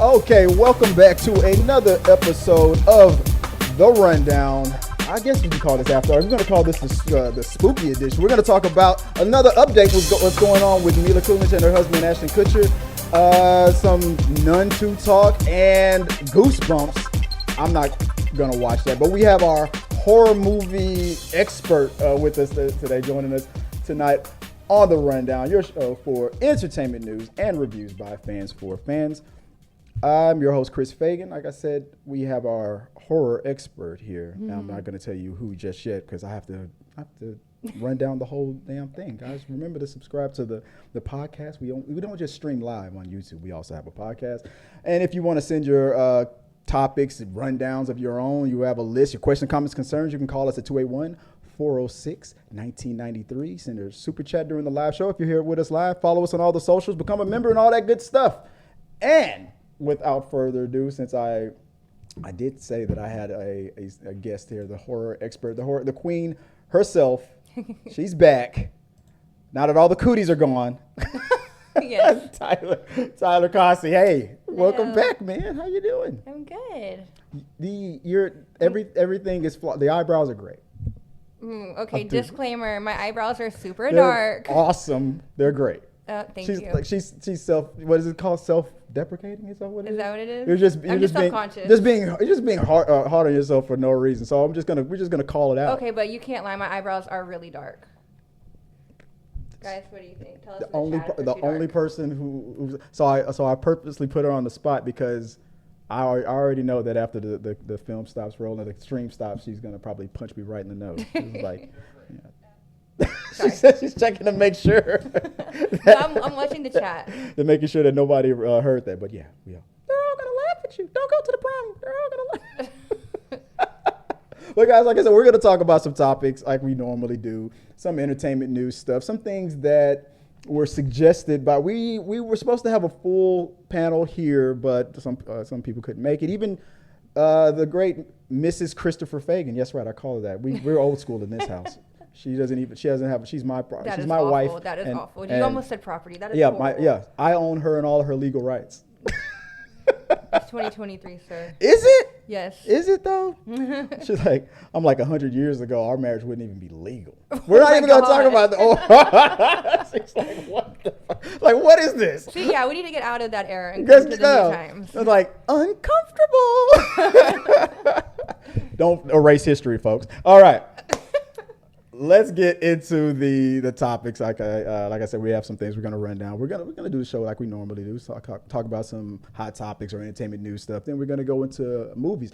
Okay, welcome back to another episode of The Rundown. I guess we can call this after. We're going to call this the spooky edition. We're going to talk about another update with what's going on with Mila Kunis and her husband Ashton Kutcher. Some Nun 2 talk and Goosebumps. I'm not going to watch that, but we have our horror movie expert with us today, joining us tonight on The Rundown, your show for entertainment news and reviews by fans for fans. I'm your host, Chris Fagan. Like I said, we have our horror expert here. Now, I'm not going to tell you who just yet because I have to run down the whole damn thing. Guys, remember to subscribe to the podcast. We don't just stream live on YouTube. We also have a podcast. And if you want to send your topics, rundowns of your own, you have a list, your questions, comments, concerns, you can call us at 281-406-1993. Send a super chat during the live show. If you're here with us live, follow us on all the socials, become a member and all that good stuff. And without further ado, since I did say that I had a guest here, the horror expert, the queen herself, she's back. Now that all the cooties are gone. Yes. Tyler Cossey, hey, welcome back, man. How you doing? I'm good. Everything is the eyebrows are great. Okay, disclaimer: my eyebrows are super dark. Awesome, they're great. Thank you. She's what is it called? Self-deprecating? Is that what it is? Is that what it is? You're just self-conscious. You're just being hard on yourself for no reason. So we're just gonna call it out. Okay, but you can't lie. My eyebrows are really dark. Guys, what do you think? Tell us the only person who so I purposely put her on the spot because I already know that after the film stops rolling, the stream stops, she's gonna probably punch me right in the nose. It's like, yeah. She says she's checking to make sure. I'm watching the chat. They're making sure that nobody heard that. But yeah. They're all going to laugh at you. Don't go to the prom. They're all going to laugh. But guys, like I said, we're going to talk about some topics like we normally do. Some entertainment news stuff. Some things that were suggested by, we were supposed to have a full panel here, but some people couldn't make it. Even the great Mrs. Christopher Fagan. Yes, right. I call her that. We're old she's my wife. That is awful. You almost said property. That is horrible. I own her and all of her legal rights. It's 2023, sir. Is it? Yes. Is it though? She's like, I'm like 100 years ago, our marriage wouldn't even be legal. We're not even going to talk about she's like, what the fuck? Like, what is this? See, yeah, we need to get out of that era and go to the new times. It's like, uncomfortable. Don't erase history, folks. All right. Let's get into the topics. Like I said, we have some things we're gonna run down. We're gonna do the show like we normally do. So talk about some hot topics or entertainment news stuff. Then we're gonna go into movies.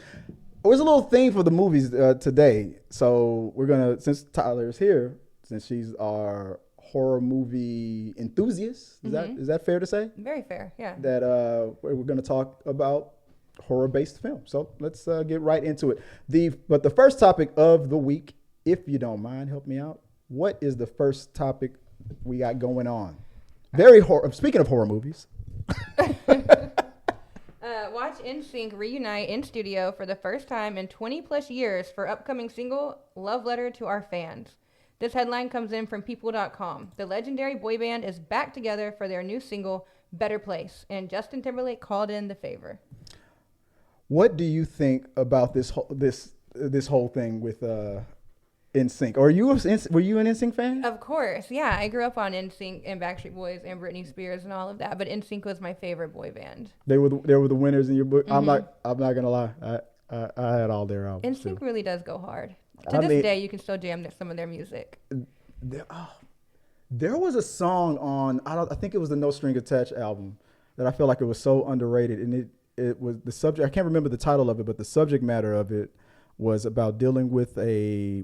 There's a little theme for the movies today. So we're gonna, since Tyler is here, since she's our horror movie enthusiast, is that fair to say? Very fair, yeah. That we're gonna talk about horror-based film. So let's get right into it. But the first topic of the week, if you don't mind, help me out. What is the first topic we got going on? Speaking of horror movies. Watch NSYNC Reunite in studio for the first time in 20 plus years for upcoming single Love Letter to Our Fans. This headline comes in from People.com. The legendary boy band is back together for their new single Better Place, and Justin Timberlake called in the favor. What do you think about this whole thing with NSYNC? Were you an NSYNC fan? Of course, yeah. I grew up on NSYNC and Backstreet Boys and Britney Spears and all of that, but NSYNC was my favorite boy band. They were the winners in your book. I'm not gonna lie. I had all their albums. NSYNC really does go hard. To this day, you can still jam some of their music. There was a song on I think it was the No String Attached album that I feel like it was so underrated, and it was the subject. I can't remember the title of it, but the subject matter of it was about dealing with a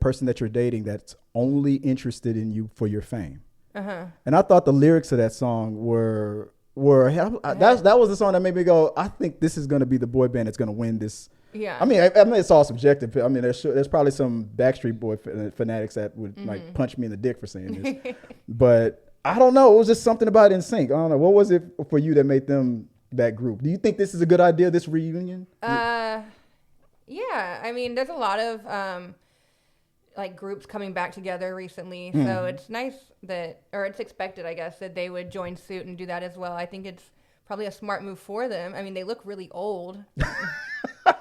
person that you're dating that's only interested in you for your fame. And I thought the lyrics of that song were that was the song that made me go, I think this is going to be the boy band that's going to win this. Yeah. I mean, it's all subjective. I mean, there's probably some Backstreet Boy fanatics that would like punch me in the dick for saying this. But I don't know. It was just something about NSYNC. I don't know. What was it for you that made them that group? Do you think this is a good idea, this reunion? Yeah. I mean, there's a lot of like groups coming back together recently. So it's nice it's expected, I guess, that they would join suit and do that as well. I think it's probably a smart move for them. I mean, they look really old.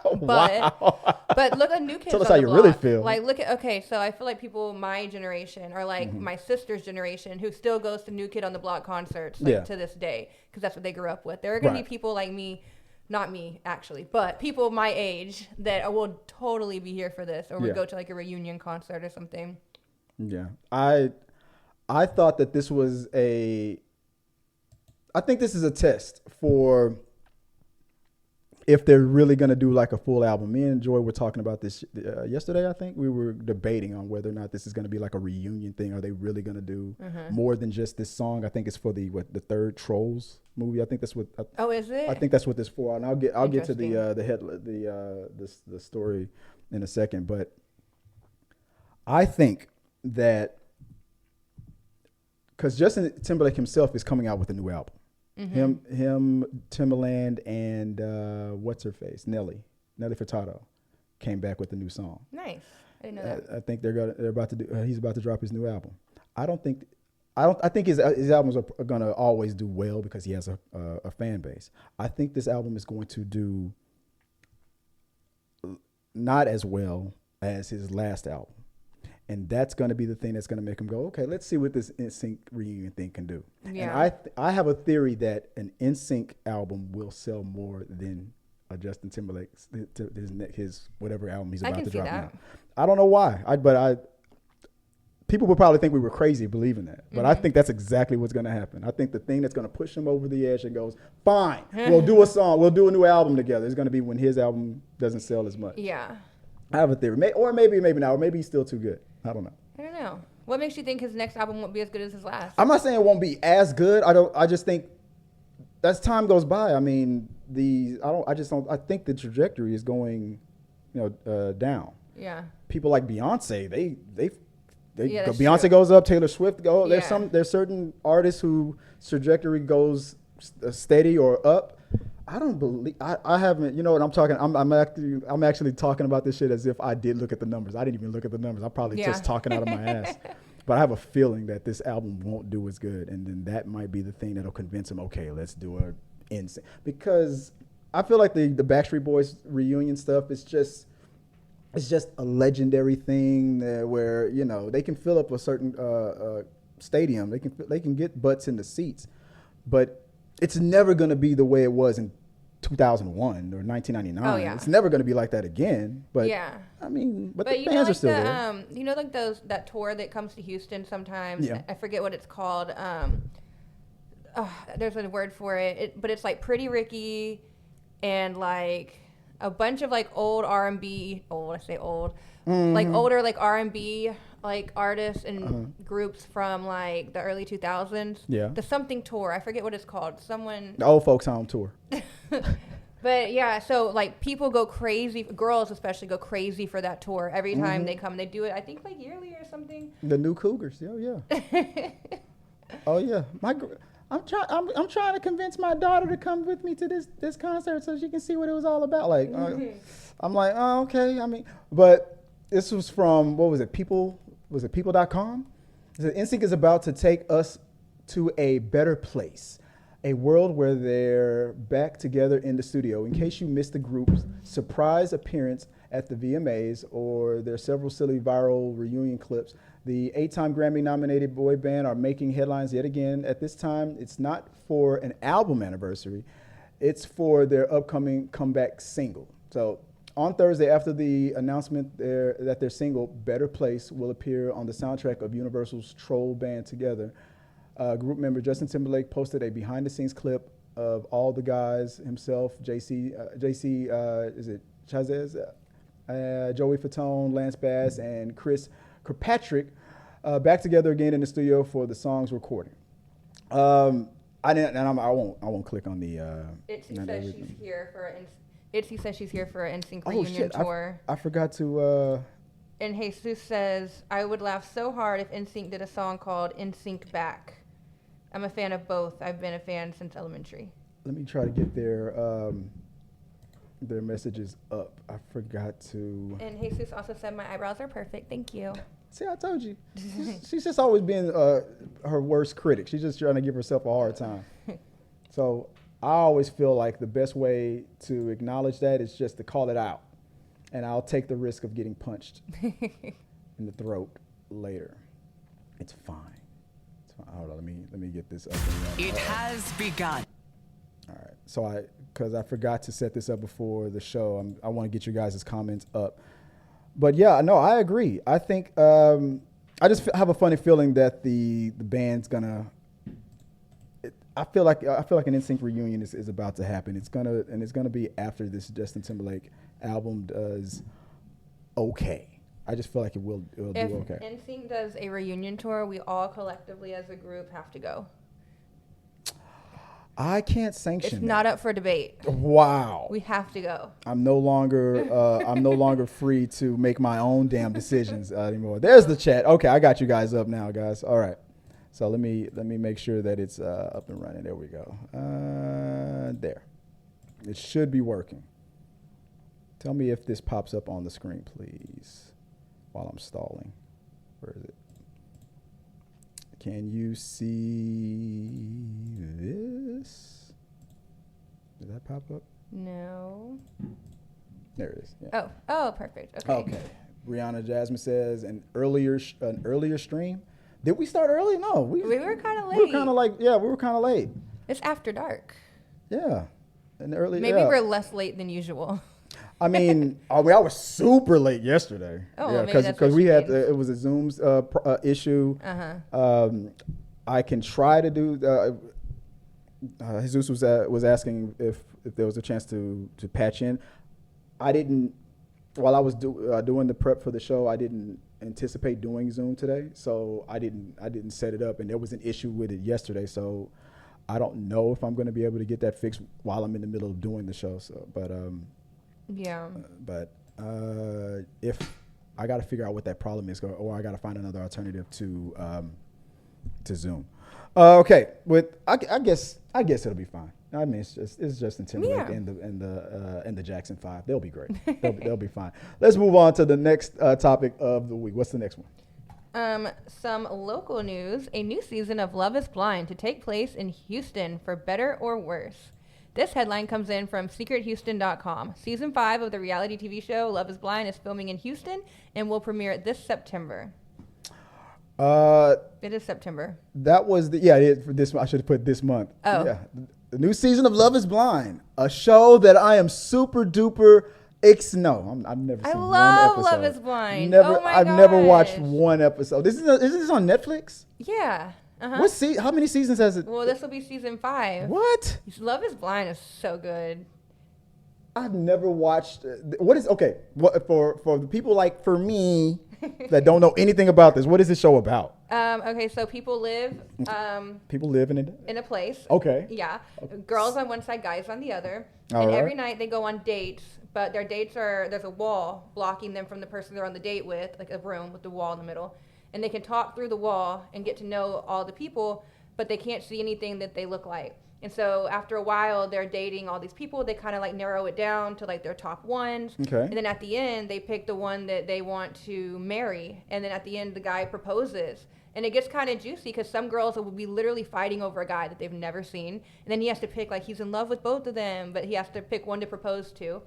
Wow. But look at new kids. Tell us on how the you really block. feel. Like, look at, okay, so I feel like people my generation, or like my sister's generation, who still goes to New Kid on the Block concerts to this day, because that's what they grew up with. There are going to be people like me, not me actually, but people my age that will totally be here for this, or would go to like a reunion concert or something. Yeah, I thought that this was I think this is a test for if they're really going to do like a full album. Me and Joy were talking about this yesterday. I think we were debating on whether or not this is going to be like a reunion thing. Are they really going to do more than just this song? I think it's for the third Trolls movie. I think that's what. Is it? I think that's what this for. And I'll get to the story in a second. But I think that because Justin Timberlake himself is coming out with a new album. Him, Timbaland, and what's her face, Nelly Furtado, came back with a new song. Nice, I didn't know that. I think they're about to do. He's about to drop his new album. I think his albums are gonna always do well because he has a fan base. I think this album is going to do not as well as his last album. And that's going to be the thing that's going to make him go, okay, let's see what this NSYNC reunion thing can do. Yeah. And I have a theory that an NSYNC album will sell more than a Justin Timberlake's his whatever album he's about to drop now. I don't know why. People would probably think we were crazy believing that, but I think that's exactly what's going to happen. I think the thing that's going to push him over the edge and goes, fine, we'll do a song, we'll do a new album together. It's going to be when his album doesn't sell as much. Yeah. I have a theory, maybe not, or maybe he's still too good. I don't know. I don't know. What makes you think his next album won't be as good as his last? I'm not saying it won't be as good. I just think as time goes by, I mean, I think the trajectory is going, down. Yeah. People like Beyonce, Beyonce true. goes up, Taylor Swift goes. Yeah. There's certain artists whose trajectory goes steady or up. I don't believe I haven't. You know what I'm talking? I'm actually talking about this shit as if I did look at the numbers. I didn't even look at the numbers. I'm probably just talking out of my ass. But I have a feeling that this album won't do as good, and then that might be the thing that'll convince him. Okay, let's do a NSYNC, because I feel like the Backstreet Boys reunion stuff is just a legendary thing where they can fill up a certain stadium. They can get butts in the seats, but it's never going to be the way it was in 2001 or 1999. Oh, yeah. It's never going to be like that again. But yeah, I mean, but the you fans know, are still there. like that tour that comes to Houston sometimes. Yeah. I forget what it's called. There's a word for it, but it's like Pretty Ricky and like a bunch of like old R&B. Old, I say old. Like older like R&B like artists and groups from like the early 2000s. Yeah. The something tour. I forget what it's called. The Old Folks Home Tour. But yeah, so like people go crazy, girls especially go crazy for that tour every time they come. They do it, I think like yearly or something. The New Cougars. Oh yeah. Oh yeah. I'm trying to convince my daughter to come with me to this concert so she can see what it was all about. Like, I'm like, oh, okay. I mean, but this was from, what was it? People.com? It said, NSYNC is about to take us to a better place, a world where they're back together in the studio. In case you missed the group's surprise appearance at the VMAs or their several silly viral reunion clips, the 8-time Grammy-nominated boy band are making headlines yet again. At this time, it's not for an album anniversary. It's for their upcoming comeback single. So on Thursday, after the announcement that their single, Better Place, will appear on the soundtrack of Universal's Troll Band Together, group member Justin Timberlake posted a behind-the-scenes clip of all the guys, himself, JC, is it Chazez, Joey Fatone, Lance Bass, and Chris Kirkpatrick, back together again in the studio for the song's recording. I won't click on the. Itzy says she's here for an NSYNC reunion tour. I forgot to. And Jesus says, I would laugh so hard if NSYNC did a song called NSYNC Back. I'm a fan of both. I've been a fan since elementary. Let me try to get their messages up. I forgot to. And Jesus also said, my eyebrows are perfect. Thank you. See, I told you. She's just always been her worst critic. She's just trying to give herself a hard time. So I always feel like the best way to acknowledge that is just to call it out. And I'll take the risk of getting punched in the throat later. It's fine. Hold on, let me get this up. It has begun. All right. So because I forgot to set this up before the show, I want to get you guys' comments up. But yeah, no, I agree. I think I just have a funny feeling that the band's gonna. I feel like an NSYNC reunion is about to happen. It's gonna be after this Justin Timberlake album does okay. I just feel like it'll do okay. If NSYNC does a reunion tour, we all collectively as a group have to go. I can't sanction. It's not up for debate. Wow. We have to go. I'm no longer free to make my own damn decisions anymore. There's the chat. Okay, I got you guys up now, guys. All right. So let me make sure that it's up and running. There we go. There. It should be working. Tell me if this pops up on the screen, please, while I'm stalling. Where is it? Can you see this? Did that pop up? No. There it is. Yeah. Oh, perfect. Okay. Brianna Jasmine says an earlier stream. Did we start early? No, we were kind of late. We were kind of late. It's after dark. Yeah, and early. Maybe we're less late than usual. I mean, I was super late yesterday. Oh, yeah, because we had it was a Zoom's issue. I can try to do. Jesus was asking if there was a chance to patch in. I didn't. While I was doing the prep for the show, I didn't anticipate doing Zoom today, so I didn't set it up, and there was an issue with it yesterday. So I don't know if I'm going to be able to get that fixed while I'm in the middle of doing the show. So, yeah. If I got to figure out what that problem is, or I got to find another alternative to Zoom. Okay, I guess it'll be fine. I mean, it's Justin Timberlake and the Jackson 5. They'll be great. They'll be fine. Let's move on to the next topic of the week. What's the next one? Some local news. A new season of Love is Blind to take place in Houston, for better or worse. This headline comes in from secrethouston.com. Season 5 of the reality TV show Love is Blind is filming in Houston and will premiere this September. It is September. That was it is for this. I should have put this month. Oh. Yeah. The new season of Love is Blind, a show that I am super duper I've never seen one episode. I love Love is Blind. I've never watched one episode. Is this on Netflix? Yeah. Uh-huh. How many seasons has it? Well, this will be season 5. What? Love is Blind is so good. I've never watched. What for the people like for me that don't know anything about this? What is this show about? Okay, so people live. People live in a place. Okay. Yeah. Okay. Girls on one side, guys on the other. All right. Every night they go on dates, but their dates there's a wall blocking them from the person they're on the date with, like a room with the wall in the middle. And they can talk through the wall and get to know all the people, but they can't see anything that they look like. And so after a while, they're dating all these people. They kind of like narrow it down to like their top ones. Okay. And then at the end, they pick the one that they want to marry. And then at the end, the guy proposes. And it gets kind of juicy because some girls will be literally fighting over a guy that they've never seen. And then he has to pick, like, he's in love with both of them, but he has to pick one to propose to.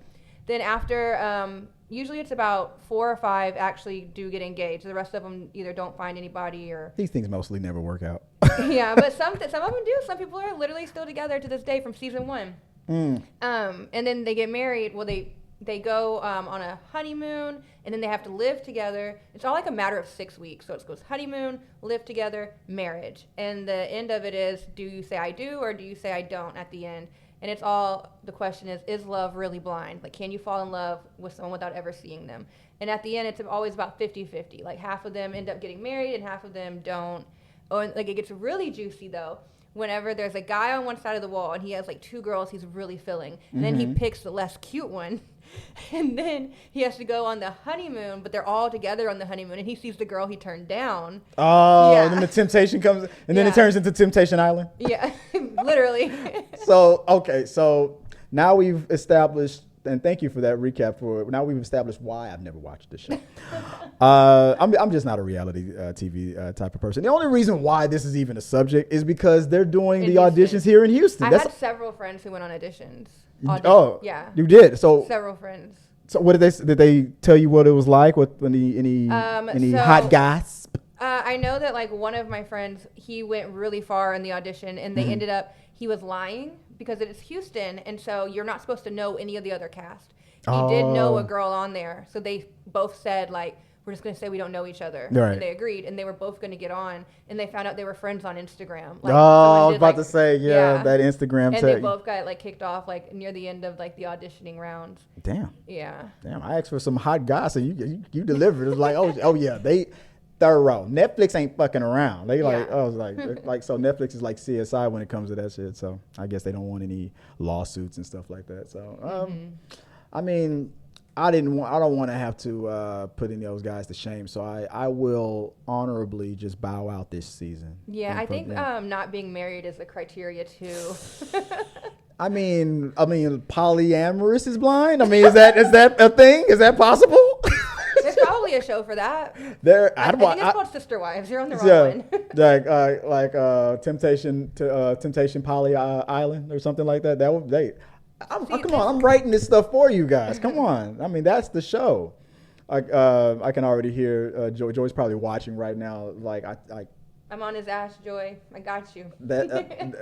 Then after, usually it's about 4 or 5 actually do get engaged. The rest of them either don't find anybody or... These things mostly never work out. Yeah, but some of them do. Some people are literally still together to this day from season 1. And then they get married. Well, they go on a honeymoon, and then they have to live together. It's all like a matter of 6 weeks. So it goes honeymoon, live together, marriage. And the end of it is, do you say I do or do you say I don't at the end? And it's all, the question is love really blind? Like, can you fall in love with someone without ever seeing them? And at the end, it's always about 50-50. Like, half of them end up getting married and half of them don't. Oh, and like, it gets really juicy, though, whenever there's a guy on one side of the wall and he has like 2 girls he's really feeling. And then he picks the less cute one. And then he has to go on the honeymoon, but they're all together on the honeymoon, and he sees the girl he turned down. Oh, yeah. And then the temptation comes, and then it turns into Temptation Island. Yeah, literally. So now we've established and thank you for that recap. For now, we've established why I've never watched this show. I'm just not a reality TV type of person. The only reason why this is even a subject is because they're doing the auditions here in Houston. I had several friends who went on auditions. Oh, yeah, you did. So several friends. So what did they tell you what it was like? What any hot gasp? I know that like one of my friends, he went really far in the audition, and they ended up he was lying because it is Houston, and so you're not supposed to know any of the other cast. He did know a girl on there, so they both said like, we're just going to say we don't know each other. Right. And they agreed, and they were both going to get on, and they found out they were friends on Instagram. Like, I was about to say, that Instagram. And they both got like kicked off like near the end of like the auditioning rounds. Damn. Yeah. Damn, I asked for some hot gossip. You delivered. It was like, oh yeah, they thorough. Netflix ain't fucking around. They like, I was like, so Netflix is like CSI when it comes to that shit. So I guess they don't want any lawsuits and stuff like that. So, I mean, I don't want to have to put any of those guys to shame, so I will honorably just bow out this season. Yeah, I think not being married is a criteria too. I mean, polyamorous is blind. I mean, is that a thing? Is that possible? There's probably a show for that. I think it's called Sister Wives. You're on the wrong one. like Temptation Poly Island or something like that. That would come on, I'm writing this stuff for you guys. Come on. I mean, that's the show. I can already hear Joy's probably watching right now. Like I'm on his ass, Joy. I got you.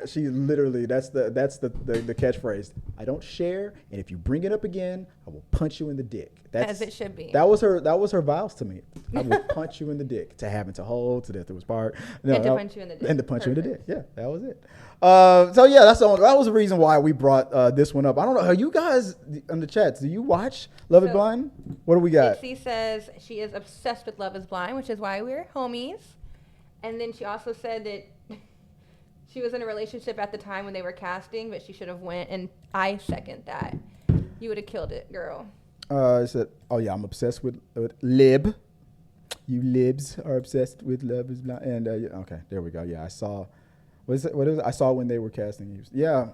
She literally that's the catchphrase. I don't share, and if you bring it up again, I will punch you in the dick. As it should be. That was her vows to me. I will punch you in the dick. To have and to hold, to death do us part. No, and to punch you in the dick. And to punch you in the dick. Yeah, that was it. That was the reason why we brought this one up. I don't know. Are you guys in the chats? Do you watch Love Is Blind? What do we got? She says she is obsessed with Love Is Blind, which is why we're homies. And then she also said that she was in a relationship at the time when they were casting, but she should have went. And I second that. You would have killed it, girl. I said, oh yeah, I'm obsessed with Lib. You libs are obsessed with Love Is Blind. And okay, there we go. Yeah, I saw. What is it? I saw when they were casting you. Yeah,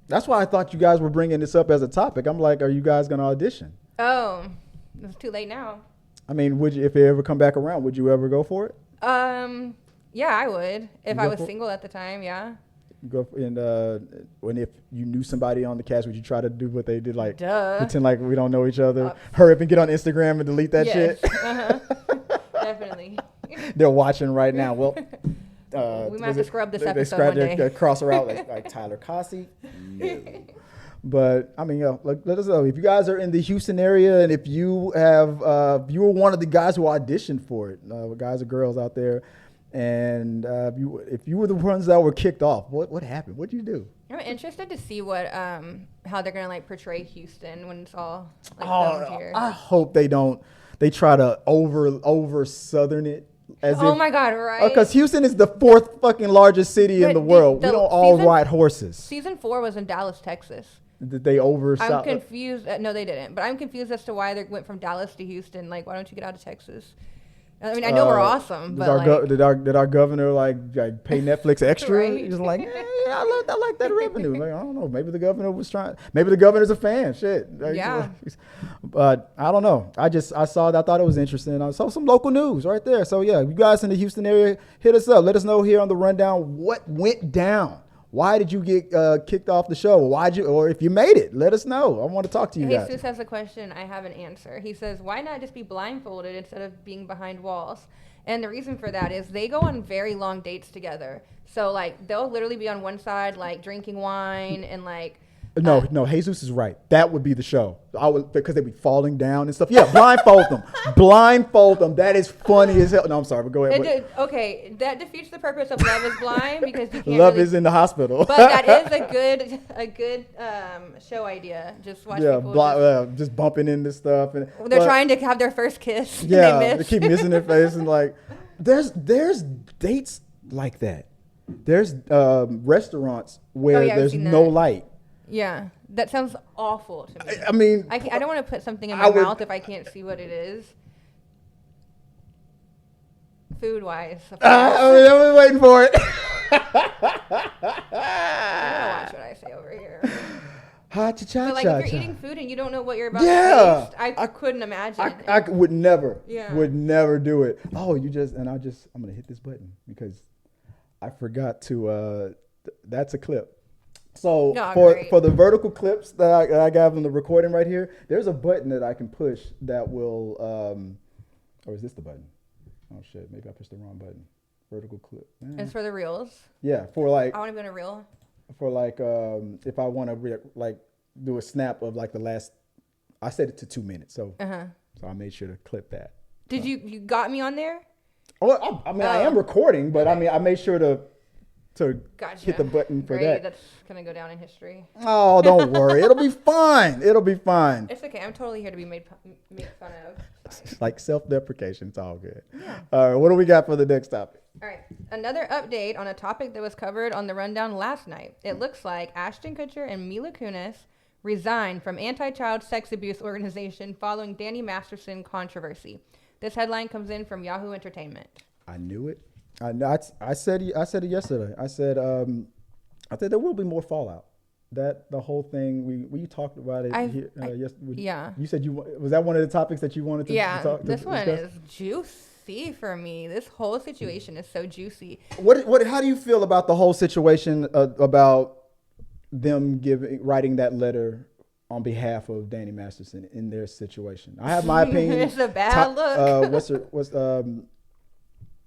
that's why I thought you guys were bringing this up as a topic. I'm like, are you guys gonna audition? Oh, it's too late now. I mean, would you, if they ever come back around, would you ever go for it? Yeah, I would if I was single at the time. Yeah. Go when if you knew somebody on the cast, would you try to do what they did, like pretend like we don't know each other, hurry up and get on Instagram and delete that shit? Definitely. They're watching right now. Well, we might have to scrub this episode one day. They cross her out like Tyler Cossey. No. But I mean, let us know if you guys are in the Houston area, and if you have, you were one of the guys who auditioned for it, guys or girls out there, and if you were the ones that were kicked off, what happened? What did you do? I'm interested to see what how they're gonna like portray Houston when it's all filmed here. I hope they don't. They try to over Southern it. My God, right? Because Houston is the fourth fucking largest city in the world. We don't all ride horses. Season 4 was in Dallas, Texas. Did they I'm confused. No, they didn't. But I'm confused as to why they went from Dallas to Houston. Like, why don't you get out of Texas? I mean, I know we're awesome, but did our governor like pay Netflix extra? Right? He's like, I like that revenue. Like, I don't know. Maybe the governor was trying. Maybe the governor's a fan. Shit. Yeah. But I don't know. I saw it. I thought it was interesting. I saw some local news right there. So yeah, you guys in the Houston area, hit us up. Let us know here on the rundown what went down. Why did you get kicked off the show? Or if you made it, let us know. I want to talk to you guys. Jesus has a question. I have an answer. He says, why not just be blindfolded instead of being behind walls? And the reason for that is they go on very long dates together. So, like, they'll literally be on one side, like, drinking wine and, like... No, Jesus is right. That would be the show. Because they'd be falling down and stuff. Yeah, blindfold them. Blindfold them. That is funny as hell. No, I'm sorry, but go ahead. Okay, that defeats the purpose of Love Is Blind because you can't Love is in the hospital. But that is a good show idea. Just watch people just bumping into stuff. And they're trying to have their first kiss. Yeah, and they keep missing their face. And like, there's dates like that. There's restaurants where there's no light. Yeah, that sounds awful to me. I mean, I don't want to put something in my mouth if I can't see what it is. Food-wise. I'm waiting for it. I gotta watch what I say over here. Ha cha cha But like cha if you're cha. eating food and you don't know what you're about Yeah. to taste, I couldn't imagine. I would never Yeah. would never do it. Oh, I'm gonna hit this button because I forgot to. That's a clip. So No, for great. the vertical clips that I got on the recording right here, there's a button that I can push that will. Or is this the button? Oh shit! Maybe I pushed the wrong button. Vertical clip. It's for the reels. Yeah, for like. I want to be on a reel. For like if I want to like do a snap of like the last, I set it to 2 minutes, so I made sure to clip that. Did you got me on there? Oh, I mean I am recording, but okay. I made sure to Gotcha. hit the button for Great. that. That's gonna go down in history. Oh, don't worry, it'll be fine. It'll be fine. It's okay. I'm totally here to be made fun of. It's fine. Like self-deprecation, it's all good. Yeah. All right, what do we got for the next topic? All right. Another update on a topic that was covered on the rundown last night. It looks like Ashton Kutcher and Mila Kunis resigned from anti-child sex abuse organization following Danny Masterson controversy. This headline comes in from Yahoo Entertainment. I knew it. I said it yesterday. I said there will be more fallout. That the whole thing we talked about it here. Yeah. You said was that one of the topics that you wanted to talk? This one discuss? is juicy for me. This whole situation is so juicy. How do you feel about the whole situation about them writing that letter on behalf of Danny Masterson in their situation? I have my opinion. It's a bad look.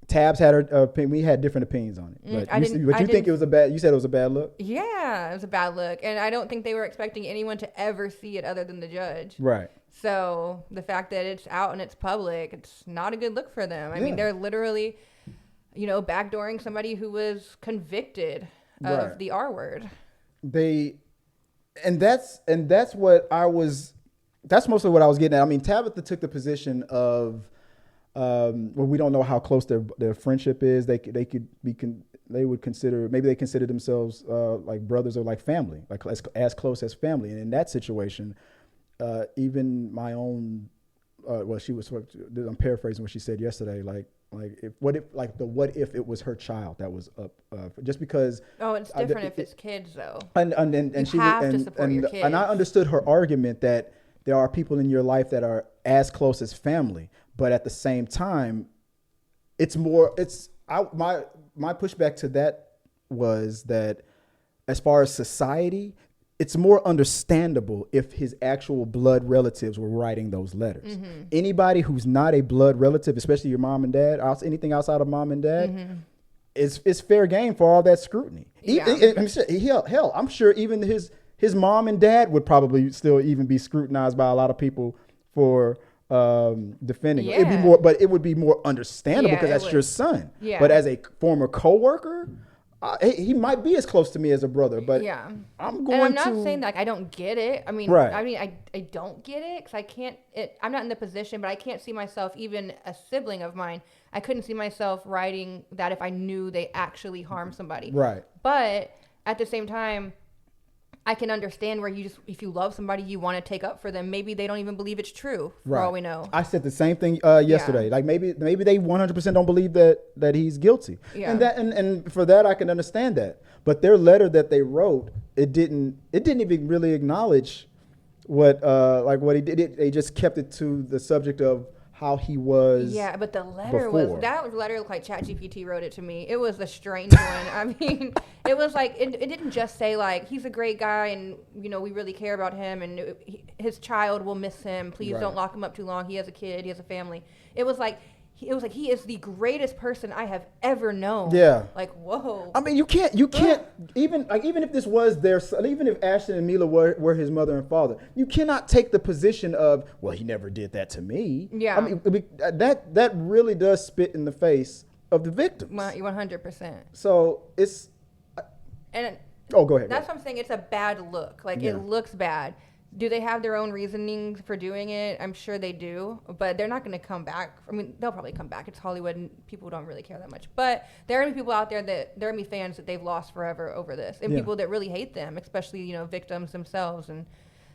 Tabs had her opinion. We had different opinions on it. But you think it was a bad? You said it was a bad look. Yeah, it was a bad look, and I don't think they were expecting anyone to ever see it other than the judge. Right. So the fact that it's out and it's public, it's not a good look for them. I mean, they're literally, backdooring somebody who was convicted of the R word. That's mostly what I was getting at. I mean, Tabatha took the position of, we don't know how close their friendship is. They would consider themselves like brothers or like family, like as close as family. And in that situation, even my own, I'm paraphrasing what she said yesterday. What if it was her child that was up, just because. Oh, it's different if it's kids though. And you have to support your kids. And I understood her argument that there are people in your life that are as close as family. But at the same time, my pushback to that was that as far as society, it's more understandable if his actual blood relatives were writing those letters. Mm-hmm. Anybody who's not a blood relative, especially your mom and dad, anything outside of mom and dad, is fair game for all that scrutiny. Yeah. I'm sure even his mom and dad would probably still even be scrutinized by a lot of people for defending. Yeah. It would be more understandable because that's your son. Yeah. But as a former coworker, he might be as close to me as a brother. But I'm not saying that I don't get it. I mean, I don't get it because I can't. I'm not in the position, but I can't see myself, even a sibling of mine. I couldn't see myself writing that if I knew they actually harmed somebody. Right. But at the same time, I can understand where if you love somebody, you want to take up for them. Maybe they don't even believe it's true, for all we know. I said the same thing yesterday. Yeah. Like maybe they 100% don't believe that he's guilty. Yeah. And for that I can understand that. But their letter that they wrote, it didn't even really acknowledge what he did. They just kept it to the subject of how he was. Yeah, but the letter before. That letter looked like ChatGPT wrote it to me. It was a strange one. I mean, it was like it didn't just say like he's a great guy and we really care about him and his child will miss him. Please don't lock him up too long. He has a kid. He has a family. It was like he is the greatest person I have ever known. Yeah. Like, whoa. I mean, you can't even if this was even if Ashton and Mila were his mother and father, you cannot take the position of, well, he never did that to me. Yeah. I mean, that really does spit in the face of the victims. 100%. So it's. Go ahead. That's what I'm saying. It's a bad look. Like, it looks bad. Do they have their own reasonings for doing it? I'm sure they do, but they're not going to come back. I mean, they'll probably come back. It's Hollywood, and people don't really care that much. But there are going to be people out there there are going to be fans that they've lost forever over this, and people that really hate them, especially victims themselves and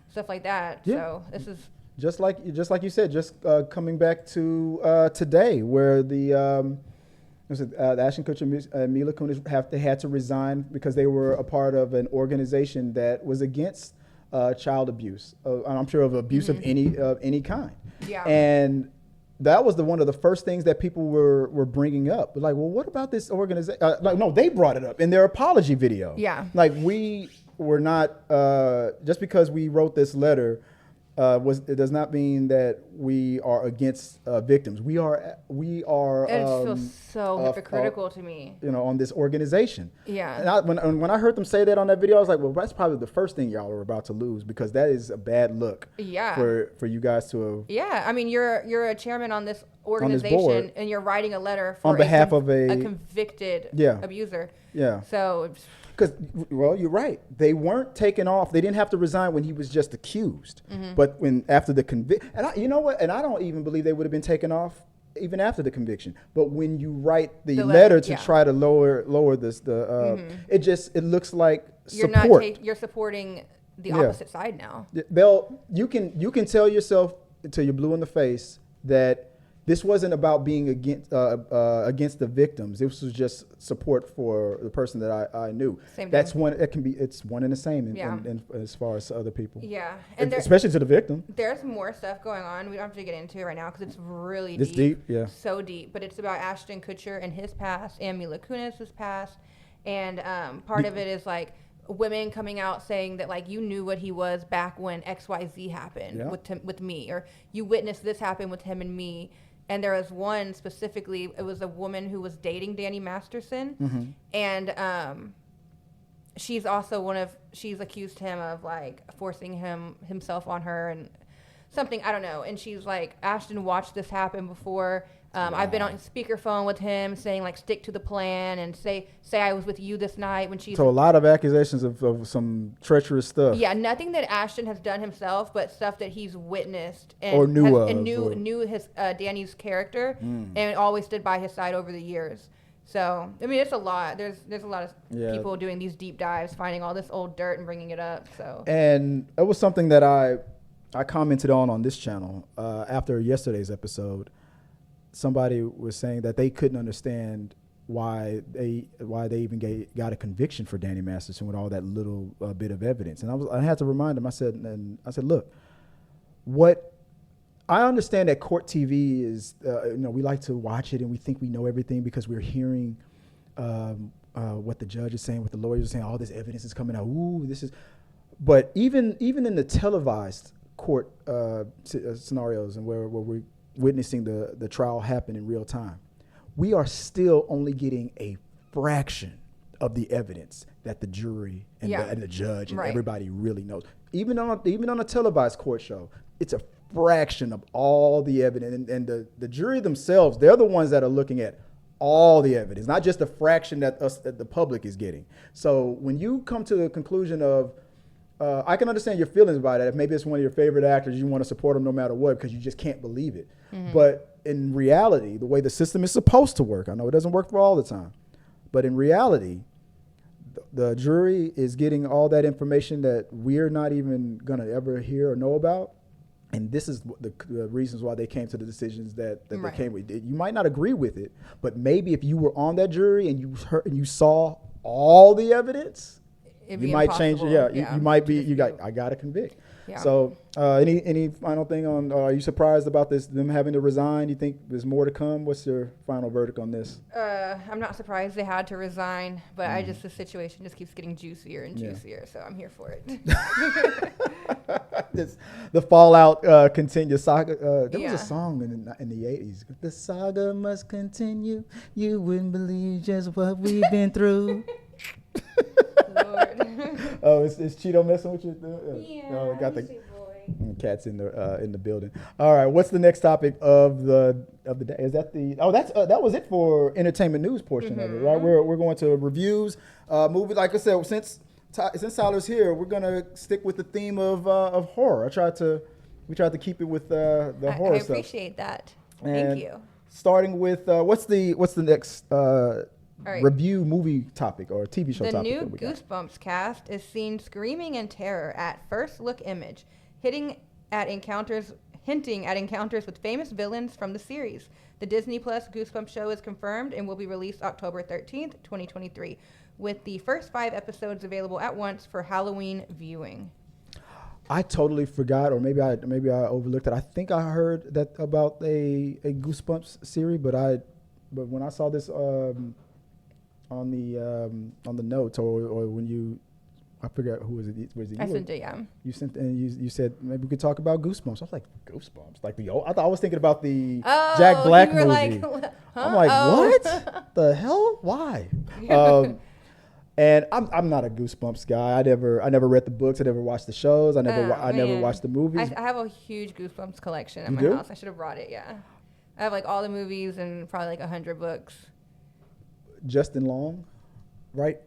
stuff like that. Yeah. So this is just like you said, coming back to today, where the Ashton Kutcher and Mila Kunis had to resign because they were a part of an organization that was against child abuse. I'm sure of abuse of any kind. Yeah. And that was one of the first things that people were bringing up. Like, well, what about this organization? No, they brought it up in their apology video. Yeah. Like, we were not, just because we wrote this letter, it does not mean that we are against victims. We are. It feels so hypocritical to me. On this organization. Yeah. And when I heard them say that on that video, I was like, well, that's probably the first thing y'all are about to lose, because that is a bad look. Yeah. For you guys to have. Yeah, I mean, you're a chairman on this organization, board, and you're writing a letter for on behalf of a convicted abuser. Yeah. So. Because, well, you're right. They weren't taken off. They didn't have to resign when he was just accused. Mm-hmm. But after the conviction, and you know what? And I don't even believe they would have been taken off even after the conviction. But when you write the letter to try to lower this, it looks like support. You're supporting the opposite side now. You can tell yourself until you're blue in the face that this wasn't about being against the victims. This was just support for the person that I knew. That's one. It's one and the same. In as far as other people. Yeah, and especially to the victim. There's more stuff going on. We don't have to get into it right now because it's really deep. It's deep. Yeah. So deep, but it's about Ashton Kutcher and his past, and Mila Kunis' past, and part of it is like women coming out saying that like you knew what he was back when XYZ happened with me, or you witnessed this happen with him and me. And there was one specifically, it was a woman who was dating Danny Masterson. And she's also she's accused him of like forcing himself on her and something, I don't know. And she's like, Ashton watched this happen before. I've been on speakerphone with him saying like stick to the plan and say I was with you this night when she's. So a lot of accusations of some treacherous stuff. Yeah, nothing that Ashton has done himself, but stuff that he's witnessed and or knew his Danny's character and always stood by his side over the years. So I mean, it's a lot. There's a lot of people doing these deep dives, finding all this old dirt and bringing it up. So and it was something that I commented on this channel after yesterday's episode. Somebody was saying that they couldn't understand why they even got a conviction for Danny Masterson with all that little bit of evidence. And I had to remind them. I said, look, I understand that court TV is, we like to watch it and we think we know everything because we're hearing what the judge is saying, what the lawyers are saying. All this evidence is coming out. Ooh, this is. But even in the televised court scenarios and where we're witnessing the trial happen in real time, we are still only getting a fraction of the evidence that the jury and the judge and everybody really knows. Even on a televised court show, it's a fraction of all the evidence. And the jury themselves, they're the ones that are looking at all the evidence, not just a fraction that the public is getting. So when you come to the conclusion of, I can understand your feelings about it. If maybe it's one of your favorite actors, you want to support them no matter what because you just can't believe it. But in reality, the way the system is supposed to work, I know it doesn't work for all the time, but in reality, the jury is getting all that information that we're not even going to ever hear or know about. And this is the reasons why they came to the decisions that they came with. You might not agree with it, but maybe if you were on that jury and you heard and you saw all the evidence, you might change. You might be. I got to convict. Yeah. So, any final thing on? Are you surprised about them having to resign? You think there's more to come? What's your final verdict on this? I'm not surprised they had to resign, but the situation just keeps getting juicier and juicier. So I'm here for it. The fallout continues. Saga. There was a song in the 80s. The saga must continue. You wouldn't believe just what we've been through. Lord. Oh, is Cheeto messing with you? Yeah. Got the cats in the building. All right, what's the next topic of the day? Is that that was it for entertainment news portion of it, right? We're going to reviews, movie. Like I said, since Tyler's here, we're gonna stick with the theme of horror. We tried to keep it with the horror stuff. I appreciate that. Thank you. Starting with what's the next review movie topic or TV show topic? The new Goosebumps cast is seen screaming in terror at first look image, hinting at encounters with famous villains from the series. The Disney Plus Goosebumps show is confirmed and will be released October 13th, 2023, with the first 5 episodes available at once for Halloween viewing. I totally forgot, or maybe I overlooked it. I think I heard that about a Goosebumps series, but when I saw this on the notes or when you, I forget who was it. Was it you? I sent it, yeah. You sent and you said maybe we could talk about Goosebumps. I was like, Goosebumps, like the old. I was thinking about the Jack Black you were movie. Like, huh? I'm like, what the hell? Why? And I'm not a Goosebumps guy. I never read the books. I never watched the shows. I never watched the movies. I have a huge Goosebumps collection at my house. I should have brought it. Yeah, I have like all the movies and probably like 100 books. Justin Long, right?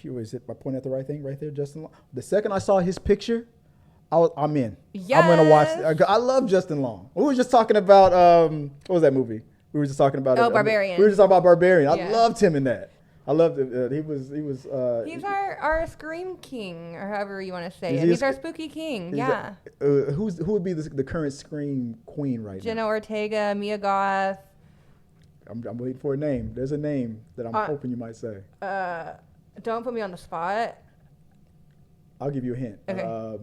Is it? I pointing at the right thing right there, Justin Long. The second I saw his picture, I'm in. Yes. I'm gonna watch. I love Justin Long. We were just talking about what was that movie? We were just talking about. Barbarian. We were just talking about Barbarian. Yeah. I loved him in that. I loved it. He was. He's our scream king, or however you want to say it. He's our spooky king. Yeah. Who would be the current scream queen right now? Jenna Ortega, Mia Goth. I'm waiting for a name. There's a name that I'm hoping you might say. Don't put me on the spot. I'll give you a hint. Okay.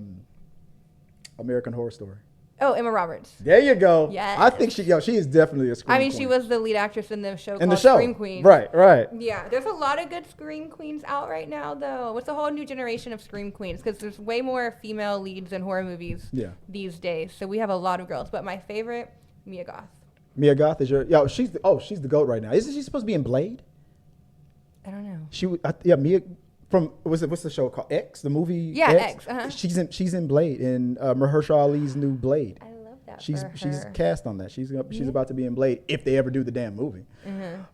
American Horror Story. Oh, Emma Roberts. There you go. Yes. I think she is definitely a scream queen. She was the lead actress in the show called Scream Queen. Right. Yeah, there's a lot of good scream queens out right now, though. It's a whole new generation of scream queens because there's way more female leads in horror movies these days. So we have a lot of girls. But my favorite, Mia Goth. Mia Goth is she's the GOAT right now. Isn't she supposed to be in Blade? I don't know. Mia from what's the show called? X, the movie. Yeah, X. She's in Blade in Mahershala Ali's new Blade. I love that. She's her. cast on that. She's about to be in Blade if they ever do the damn movie.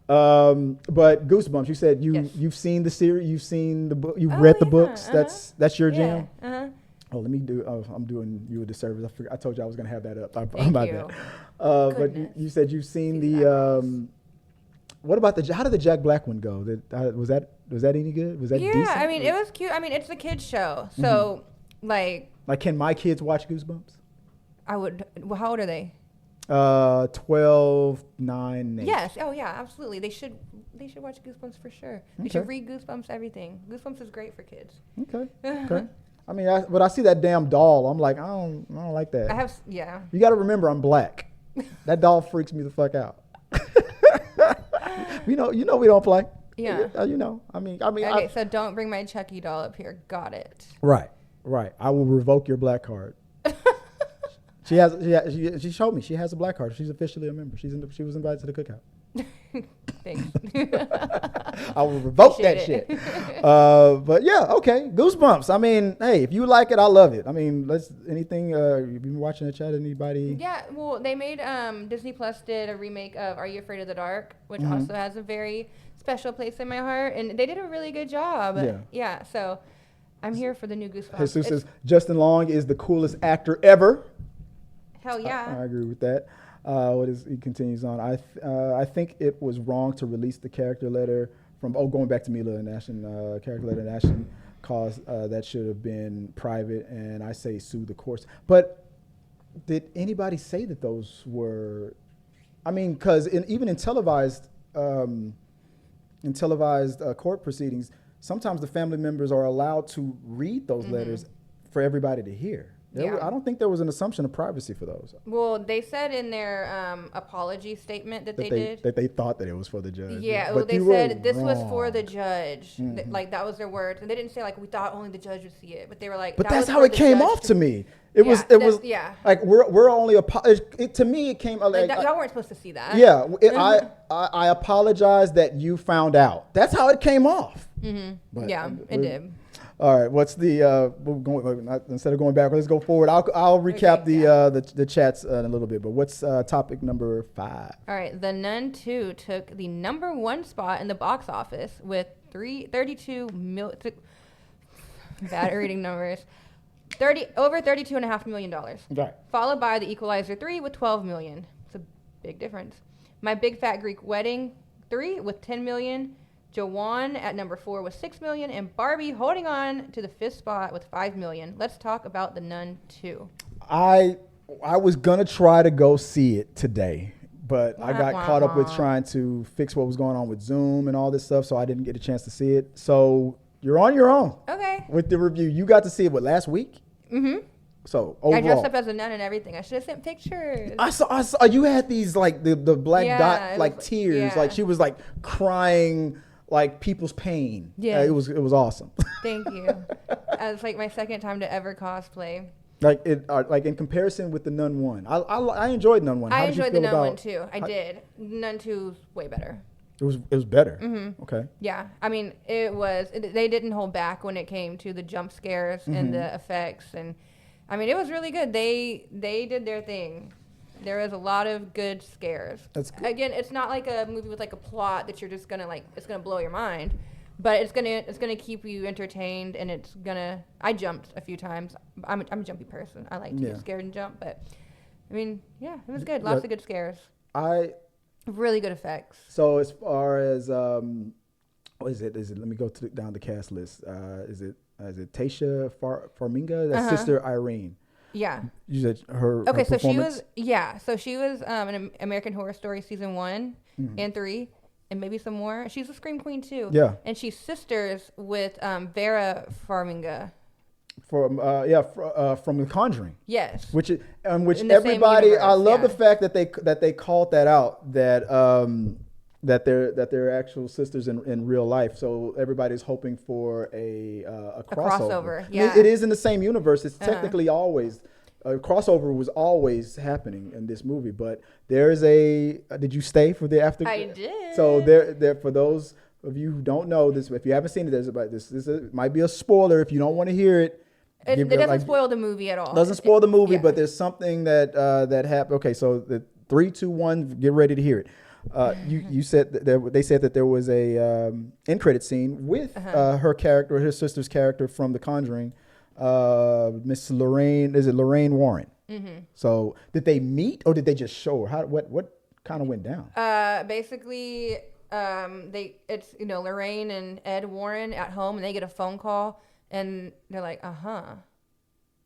But Goosebumps, you said you've seen the series, you've seen the book, you've read the books. That's your jam. Oh, let me do. I'm doing you a disservice. I told you I was going to have that up. Thank you. But you said you've seen the. What about how did the Jack Black one go? Was that any good? Was that decent? I mean, it was cute. I mean, it's a kids show, so like can my kids watch Goosebumps? I would. Well, how old are they? 12, 9, 8. Yes. Oh yeah, absolutely. They should watch Goosebumps for sure. They should read Goosebumps everything. Goosebumps is great for kids. Okay. I mean, but I see that damn doll. I'm like, I don't like that. You got to remember, I'm black. That doll freaks me the fuck out. You know, we don't play. Yeah. You know, I mean. Okay, so don't bring my Chucky doll up here. Got it. Right. I will revoke your black card. She showed me she has a black card. She's officially a member. She was invited to the cookout. Thanks. I will revoke that shit. But yeah, okay. Goosebumps. I mean, hey, if you like it, I love it. I mean, anything, you've been watching the chat, anybody? Yeah, well, they made, Disney Plus did a remake of Are You Afraid of the Dark, which also has a very special place in my heart, and they did a really good job. Yeah, so I'm here for the new Goosebumps. Jesus says Justin Long is the coolest actor ever. Hell yeah. I agree with that. He continues on. I think it was wrong to release the character letter from going back to Mila and Ashton, character letter and Ashton cause that should have been private, and I say sue the courts. But did anybody say that those were? I mean, because even in televised court proceedings, sometimes the family members are allowed to read those letters for everybody to hear. I don't think there was an assumption of privacy for those. Well, they said in their apology statement that they did. That they thought that it was for the judge. Yeah, well, they said this was for the judge. Like, that was their words. And they didn't say, like, we thought only the judge would see it. But they were like, but that's how it came off to me. It was like, we're only, to me, it came like. Y'all weren't supposed to see that. Yeah, I apologize that you found out. That's how it came off. But yeah, it did. All right, what's the instead of going back, let's go forward. I'll recap the chats in a little bit, but what's topic number 5? All right, The Nun 2 took the number 1 spot in the box office with 32 million. Bad reading numbers. Over $32.5 million. Right. Followed by The Equalizer 3 with 12 million. It's a big difference. My Big Fat Greek Wedding 3 with 10 million. Jawan at number 4 with 6 million, and Barbie holding on to the 5th spot with 5 million. Let's talk about The Nun 2. I was gonna try to go see it today, but I got caught up with trying to fix what was going on with Zoom and all this stuff, so I didn't get a chance to see it. So you're on your own. Okay. With the review, you got to see it last week? So I dressed overall, up as a nun and everything. I should have sent pictures. I saw you had these like the black Yeah, dot it like was- tears, yeah. like she was like crying like people's pain. Yeah. It was awesome. Thank you. It's like my second time to ever cosplay. Like in comparison with the Nun 1, I enjoyed Nun 1. How I did you enjoyed the feel Nun about- one too. I did. Nun 2's way better. It was better. Okay. Yeah, I mean, they didn't hold back when it came to the jump scares and the effects, and I mean, it was really good. They did their thing. There was a lot of good scares. That's good. Again, it's not like a movie with like a plot that you're just gonna like. It's gonna blow your mind, but it's gonna keep you entertained, and it's gonna. I jumped a few times. I'm a jumpy person. I like to get scared and jump, but I mean, yeah, it was good. Lots of good scares. Really good effects. So as far as what is it? Let me go down the cast list. Is it Tasha Farminga? That's Sister Irene. Yeah. You said her. Okay, her so performance? she was in American Horror Story season 1 and 3, and maybe some more. She's a Scream Queen too. Yeah. And she's sisters with Vera Farminga. From The Conjuring. Yes. Which In the same everybody, I universe, love yeah. the fact that they called that out, that they're actual sisters in real life. So everybody's hoping for a crossover. crossover, yeah. It is in the same universe. It's technically always crossover was always happening in this movie. But there's did you stay for the after? I did. So there for those of you who don't know this, if you haven't seen it, this might be a spoiler if you don't want to hear it. It doesn't spoil the movie at all. Doesn't spoil the movie, yeah. but there's something that happened. Okay, so the 3, 2, 1, get ready to hear it. You said they said that there was a end credit scene with her character, her sister's character from The Conjuring, Miss Lorraine. Is it Lorraine Warren? Mm-hmm. So did they meet or did they just show her? What kind of went down? Basically, it's Lorraine and Ed Warren at home, and they get a phone call. And they're like, I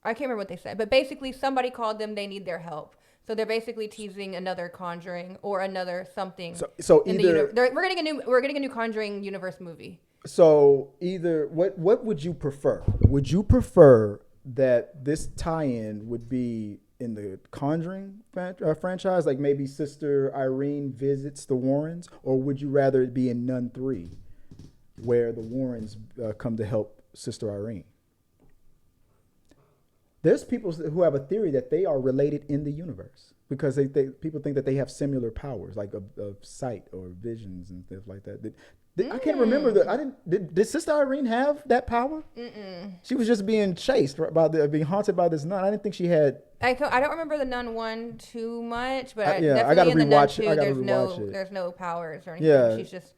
can't remember what they said. But basically, somebody called them. They need their help. So they're basically teasing another Conjuring or another something. So either we're getting a new Conjuring universe movie. So either what would you prefer? Would you prefer that this tie-in would be in the Conjuring franchise, like maybe Sister Irene visits the Warrens, or would you rather it be in Nun 3, where the Warrens come to help Sister Irene? There's people who have a theory that they are related in the universe because people think that they have similar powers, like of sight or visions and stuff like that. I can't remember did Sister Irene have that power? Mm-mm. She was just being chased being haunted by this nun. I didn't think she had. I don't remember the Nun 1 too much, but I got to rewatch it. There's no powers or anything. Yeah. She's just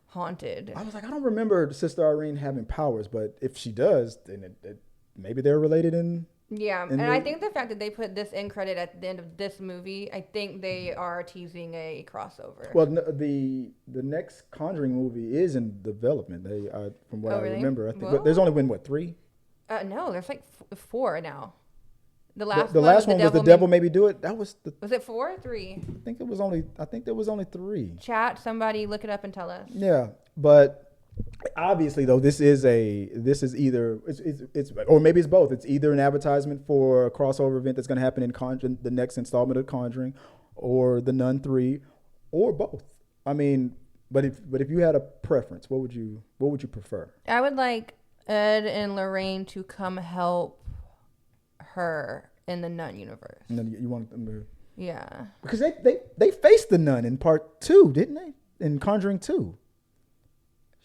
haunted. I was like, I don't remember Sister Irene having powers, but if she does, then maybe they're related in. Yeah, and I think the fact that they put this end credit at the end of this movie, I think they are teasing a crossover. Well, the next Conjuring movie is in development. From what I remember, I think there's only been 3. No, there's like 4 now. The last one was The Devil Made Me Do It. That was Was it 4 or 3? I think there was only 3. Chat, somebody look it up and tell us. Yeah, but obviously though, this is either it's or maybe it's both. It's either an advertisement for a crossover event that's going to happen in the next installment of Conjuring, or the Nun 3, or both. I mean, but if you had a preference, what would you prefer? I would like Ed and Lorraine to come help her in the Nun universe. And then you want them to, yeah, because they faced the nun in part 2, didn't they? In Conjuring 2,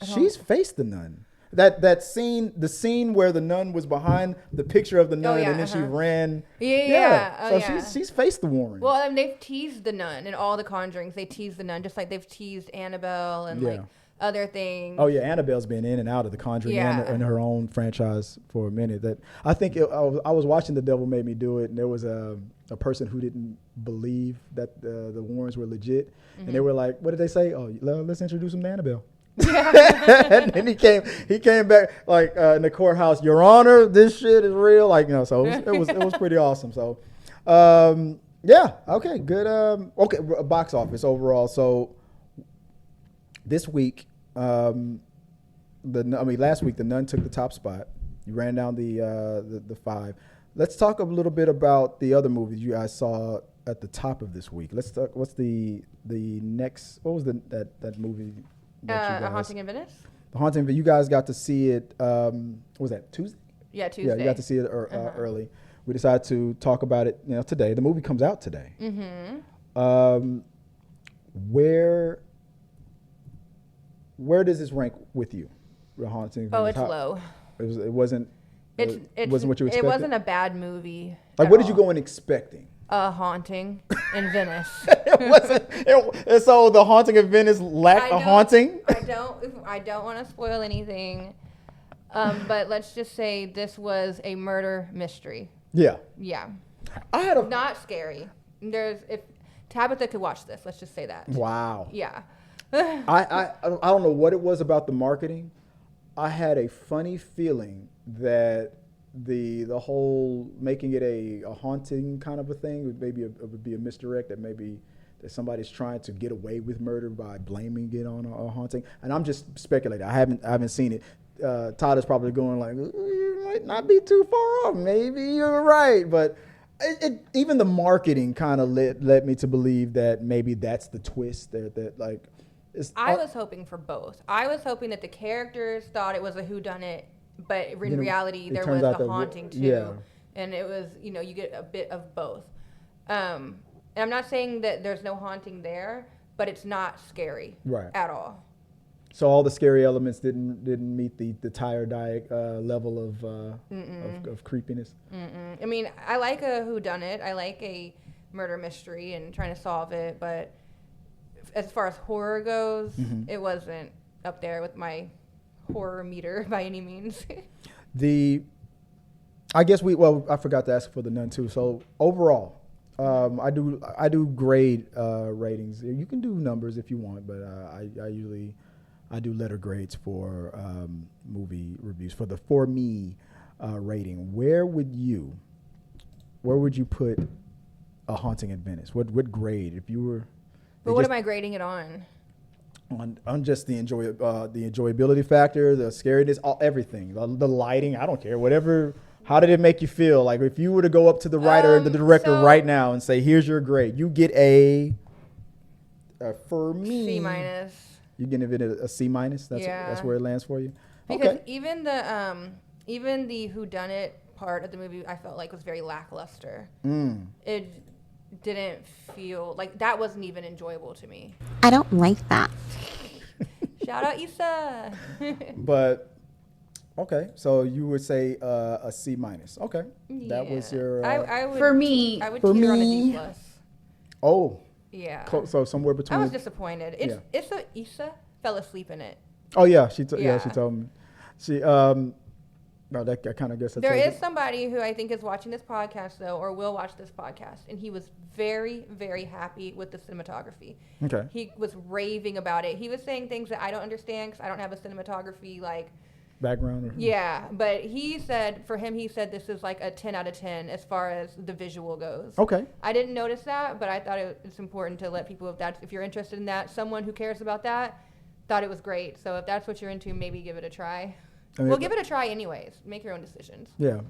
she's faced the nun. That scene, the scene where the nun was behind the picture of the nun, and then she ran. Yeah. She's faced the Warren. Well, I mean, they've teased the nun in all the Conjurings. They teased the nun just like they've teased Annabelle and like other things. Oh yeah, Annabelle's been in and out of the Conjuring and her own franchise for a minute. That I think I was watching The Devil Made Me Do It, and there was a person who didn't believe that the Warrens were legit, and they were like, "What did they say? Oh, let's introduce them to Annabelle." And then he came back like in the courthouse, Your Honor, this shit is real. Like, so it was pretty awesome. So, okay, good. Box office overall. So this week, last week, The Nun took the top spot You ran down the 5. Let's talk a little bit about the other movies you guys saw at the top of this week. Let's talk. What's the next? What was that movie? That you guys, Haunting in Venice. The Haunting. You guys got to see it. What was that Tuesday? Yeah, Tuesday. Yeah, you got to see it early. We decided to talk about it. Today. The movie comes out today. Where does this rank with you? The Haunting. Oh, it's low. It wasn't. It wasn't what you expected. It wasn't a bad movie. Like, what did you go in expecting? A Haunting in Venice. It wasn't. So the Haunting of Venice lacked a haunting. I don't want to spoil anything, but let's just say this was a murder mystery. Yeah. Yeah. I had not scary. If Tabatha could watch this, let's just say that. Wow. Yeah. I don't know what it was about the marketing. I had a funny feeling that the whole making it a haunting kind of a thing would be a misdirect, that maybe that somebody's trying to get away with murder by blaming it on a haunting. And I'm just speculating. I haven't seen it. Todd is probably going like, you might not be too far off. Maybe you're right, but even the marketing kind of led me to believe that maybe that's the twist that like. I was hoping for both. I was hoping that the characters thought it was a whodunit, but in reality there was a haunting too. Yeah. And it was, you get a bit of both. And I'm not saying that there's no haunting there, but it's not scary at all. So all the scary elements didn't meet the tire diet level of creepiness. I mean, I like a whodunit. I like a murder mystery and trying to solve it, but as far as horror goes, it wasn't up there with my horror meter by any means. I forgot to ask for the Nun too. So overall, I do grade ratings. You can do numbers if you want, but I do letter grades for movie reviews for me rating. Where would you put A Haunting in Venice? What grade if you were? But what am I grading it on? On just the enjoyability factor, the scariness, everything, the lighting. I don't care. Whatever. How did it make you feel? Like if you were to go up to the writer and the director right now and say, "Here's your grade," you get for me C-. You give it a C-. That's where it lands for you. Because even the whodunit part of the movie, I felt like was very lackluster. It didn't feel like that wasn't even enjoyable to me. I don't like that. Shout out Issa. But okay, so you would say a C-. Okay, that was your. I would, for me. I would teeter on a D+. Oh. Yeah. So somewhere between. I was disappointed. Issa fell asleep in it. Oh yeah, she told me. She no, that I kind of guess. There is somebody who I think is watching this podcast though, or will watch this podcast, and he was very, very happy with the cinematography. Okay. He was raving about it. He was saying things that I don't understand because I don't have a cinematography background. Yeah, but he said this is like a 10 out of 10 as far as the visual goes. Okay. I didn't notice that, but I thought it's important to let people, if you're interested in that, someone who cares about that, thought it was great. So if that's what you're into, maybe give it a try. We'll give it a try anyways. Make your own decisions. Yeah.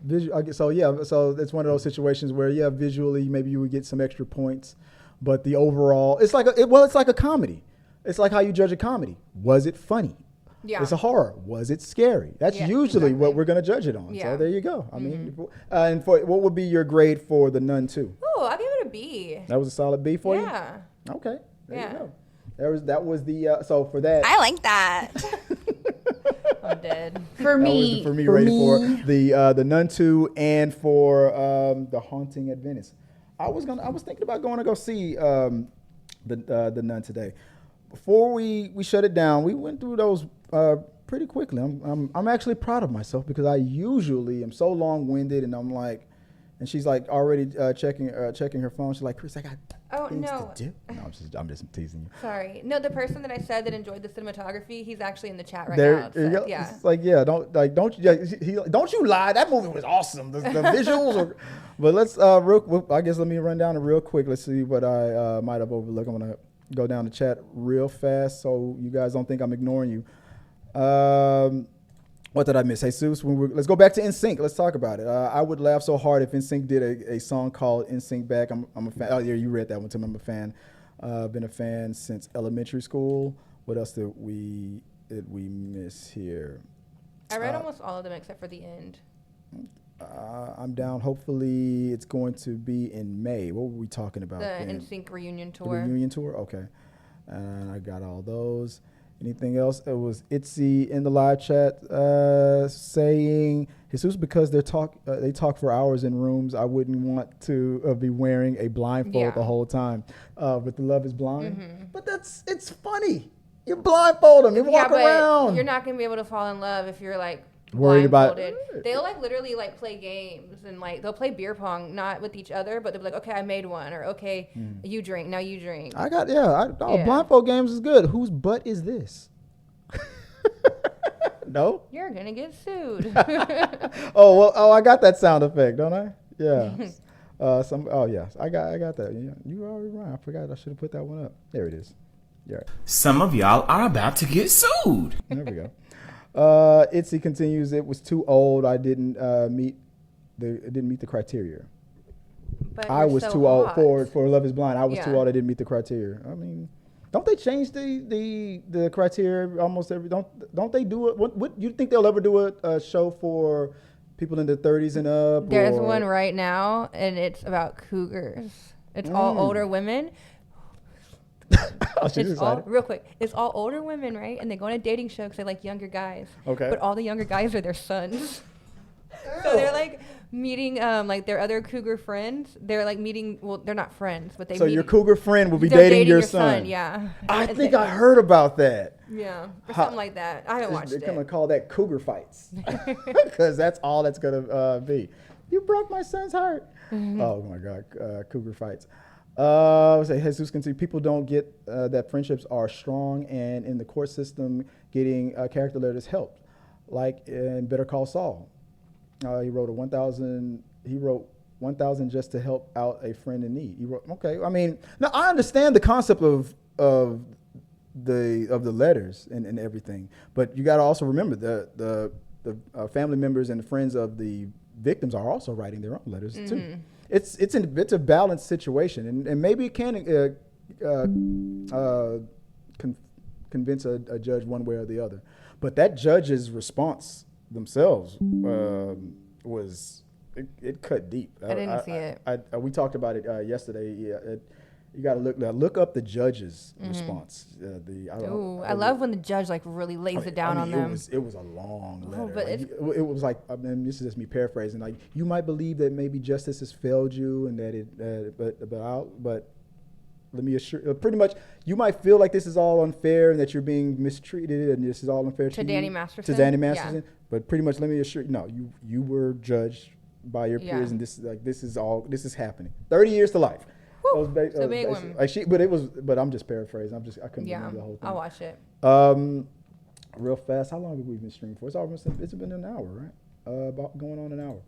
So it's one of those situations where, visually maybe you would get some extra points, but the overall, it's like a comedy. It's like how you judge a comedy. Was it funny? Yeah. It's a horror. Was it scary? That's usually what we're going to judge it on. Yeah. So there you go. I mean, and for what would be your grade for The Nun 2? Oh, I'll give it a B. That was a solid B for you? Yeah. Okay. There you go. That was the so for that. I like that. I'm dead. For me rated for the Nun 2 and for the Haunting in Venice. I was thinking about going to go see the Nun today. Before we shut it down, we went through those pretty quickly. I'm actually proud of myself because I usually am so long-winded, and I'm like, and she's like already checking her phone. She's like, Chris, I got things to do. No, I'm just teasing you. Sorry. No, the person that I said that enjoyed the cinematography, he's actually in the chat right now. There you go. Yeah. It's like, don't you lie. That movie was awesome. The visuals are. But let's I guess let me run down it real quick. Let's see what I might have overlooked. I'm gonna go down the chat real fast so you guys don't think I'm ignoring you. What did I miss? Jesus, let's go back to NSYNC. Let's talk about it. I would laugh so hard if NSYNC did a song called NSYNC Back. I'm a fan. Oh, yeah, you read that one too. I'm a fan. Been a fan since elementary school. What else did we miss here? I read almost all of them except for the end. I'm down. Hopefully, it's going to be in May. What were we talking about? The NSYNC reunion tour. The reunion tour? Okay. And I got all those. Anything else? It was Itzy in the live chat saying, Jesus, because they talk for hours in rooms, I wouldn't want to be wearing a blindfold the whole time. But the Love is Blind. Mm-hmm. But it's funny. You blindfold them. You walk around. You're not going to be able to fall in love if you're like worried about it. They'll like literally like play games and like they'll play beer pong, not with each other, but they'll be like, okay, I made one, or okay, you drink, now you drink. Blindfold games is good. Whose butt is this? No? You're gonna get sued. I got that sound effect, don't I? Yeah. Yes, I got that. You already right. I forgot I should have put that one up. There it is. Yeah. Some of y'all are about to get sued. There we go. Itzy continues. It was too old. I didn't meet the criteria. But I was too old for Love Is Blind. I was too old. I didn't meet the criteria. I mean, don't they change the criteria almost every? Don't they do it? What you think they'll ever do a show for people in their 30s and up? There's one right now, and it's about cougars. It's all older women. Real quick, it's all older women, right? And they go on a dating show because they like younger guys. Okay. But all the younger guys are their sons. So they're like meeting like their other cougar friends. They're like meeting. Well, they're not friends, but they. So your cougar friend will be dating your son. Yeah. I think I heard about that. Yeah, or something like that. I haven't watched it. They're gonna call that cougar fights because that's all that's gonna be. You broke my son's heart. Mm-hmm. Oh my God, cougar fights. Jesus can see people don't get that friendships are strong, and in the court system, getting character letters helped, like in Better Call Saul. He wrote 1,000 just to help out a friend in need. He wrote, okay. I mean, now I understand the concept of the letters and everything, but you got to also remember the family members and the friends of the victims are also writing their own letters too. It's a balanced situation, and maybe it can convince a judge one way or the other. But that judge's response themselves was it cut deep. I didn't see it. We talked about it yesterday. Yeah, you got to look up the judge's response. I love when the judge like really lays it down on them. It was a long letter. But it was like, I mean, this is just me paraphrasing. Like, you might believe that maybe justice has failed you, and that but let me assure. Pretty much, you might feel like this is all unfair and that you're being mistreated, and this is all unfair to Danny you, Masterson. To Danny Masterson. Yeah. But pretty much, let me assure you, no, you were judged by your peers, and this is happening. 30 years to life. It's a big one. But I'm just paraphrasing. I couldn't remember the whole thing. I'll watch it. Real fast. How long have we been streaming for? It's been an hour, right? About going on an hour.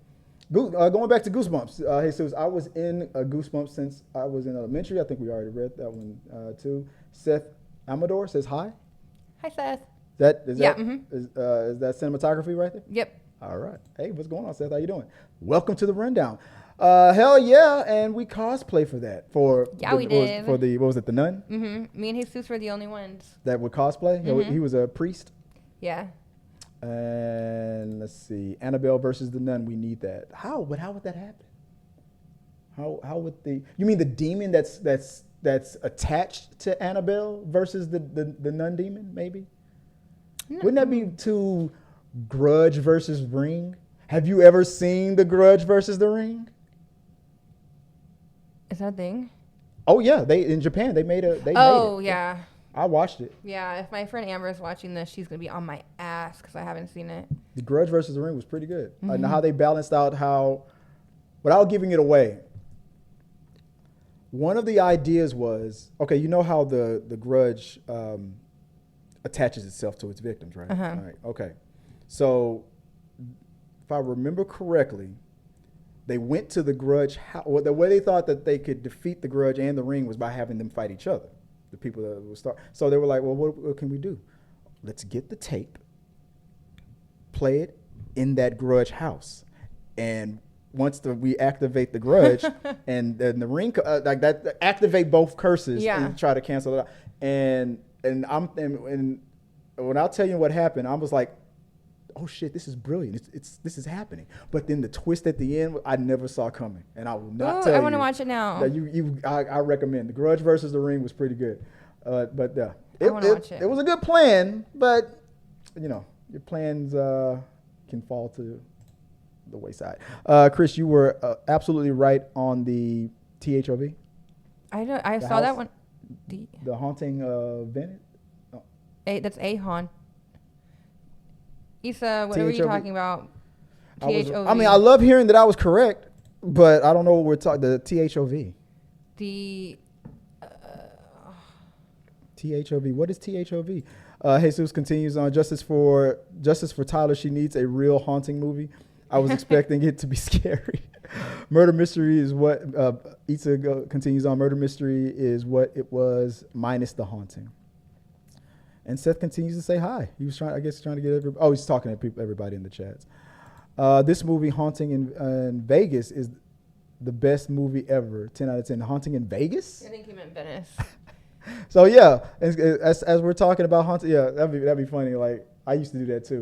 Going back to Goosebumps. Jesus, I was in Goosebumps since I was in elementary. I think we already read that one too. Seth Amador says hi. Hi, Seth. Is that cinematography right there? Yep. All right. Hey, what's going on, Seth? How you doing? Welcome to the Rundown. Hell yeah, and we cosplay for that. We did. For the, what was it, the nun? Mm-hmm. Me and Jesus were the only ones. That would cosplay? Mm-hmm. He was a priest? Yeah. And let's see, Annabelle versus the nun, we need that. How would that happen? How would you mean the demon that's attached to Annabelle versus the nun demon, maybe? No. Wouldn't that be too Grudge versus Ring? Have you ever seen the Grudge versus the Ring? Is that a thing? Oh yeah, in Japan they made it. Yeah. I watched it. Yeah, if my friend Amber is watching this, she's gonna be on my ass because I haven't seen it. The Grudge versus the Ring was pretty good. Mm-hmm. How they balanced out without giving it away. One of the ideas was, okay, you know how the Grudge attaches itself to its victims, right? Uh-huh. All right. Okay. So if I remember correctly, they went to the Grudge. The way they thought that they could defeat the Grudge and the Ring was by having them fight each other. The people that would start. So they were like, well, what can we do? Let's get the tape, play it in that grudge house. And once we activate the grudge and then the ring, like that, activate both curses and try to cancel it out. And when I'll tell you what happened, I was like, oh shit, this is brilliant. This is happening. But then the twist at the end, I never saw coming. And I will not tell you. I want to watch it now. I recommend. The Grudge versus The Ring was pretty good. It was a good plan, but your plans can fall to the wayside. Chris, you were absolutely right on the THOV. I saw that one. The Haunting Venice. Oh. That's Ahon. Issa, what were you talking about? THOV. I love hearing that I was correct, but I don't know what we're talking. The THOV. THOV. What is THOV? Jesus continues on. Justice for Tyler. She needs a real haunting movie. I was expecting it to be scary. Murder mystery is what Issa continues on. Murder mystery is what it was minus the haunting. And Seth continues to say hi. He was trying to get he's talking to everybody in the chats. This movie, Haunting in Vegas, is the best movie ever. 10 out of 10. Haunting in Vegas? I think he meant Venice. So yeah, as we're talking about haunting, that'd be funny. Like I used to do that too.